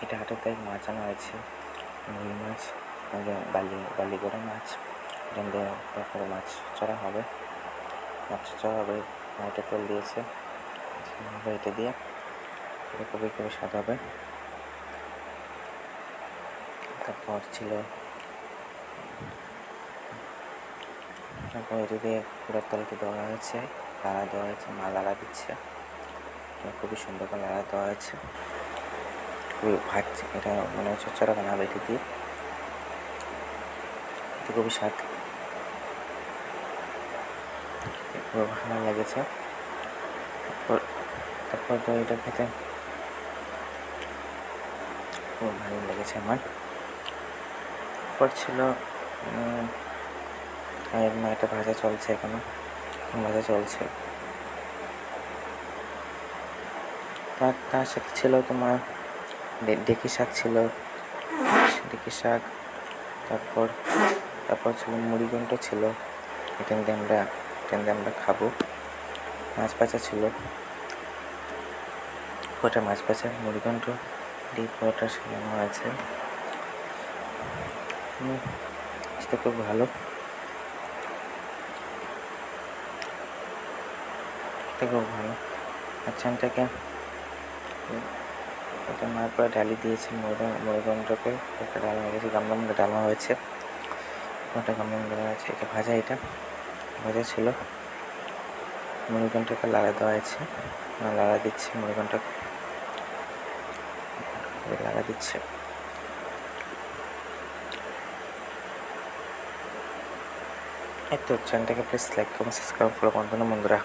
এটা হাটের তাই মাছ আনা হয়েছে, রুই মাছ, বালি করে মাছ। এখান দিয়ে তারপরে মাছ চড়া হবে, এটা তেল দিয়েছে, এটা দিয়ে এটা খুবই স্বাদ হবে। তারপর এটা দিয়ে পুরার তলাতে দেওয়া হয়েছে, লাড়া দেওয়া হয়েছে, মা লাড়া দিচ্ছে, খুবই সুন্দর করে লাড়া দেওয়া হয়েছে। খুবই ভাজছে, এটা মনে হচ্ছে চড়া বানাবে এটা দিয়ে, খুবই স্বাদ, খুব ভালো লেগেছে। তারপর তো এটা খেতে খুব ভালো লেগেছে আমার। তারপর ছিল এটা ভাজা চলছে, এখন ভাজা চলছে। তার সাথে ছিল তোমার ডেকি শাক ছিল, ডেকি শাক। তারপর ছিল মুড়িঘণ্ট ছিল, এখান দিয়ে আমরা খাবো। মাছ ভাজা ছিল, ওটা মাছ ভাজা মুড়িঘণ্ট দিয়ে পুরোটা সাজানো হয়েছে। সেটা খুব ভালো, মাঝখানটাকে এটা মার পরে ডালি দিয়েছে, মুড়িঘণ্টকে একটা ডালা হয়ে গেছে, গামলা ডালা হয়েছে, ওটা গামলা ডালা হয়েছে। এটা ভাজা ছিল, মুড়িঘণ্টকে লাড়া দেওয়া হয়েছে, লাড়া দিচ্ছে, মুড়িঘণ্টকে লাড়া দিচ্ছে। এই তো চ্যানেলটাকে please like comment subscribe follow করুন বন্ধুরা।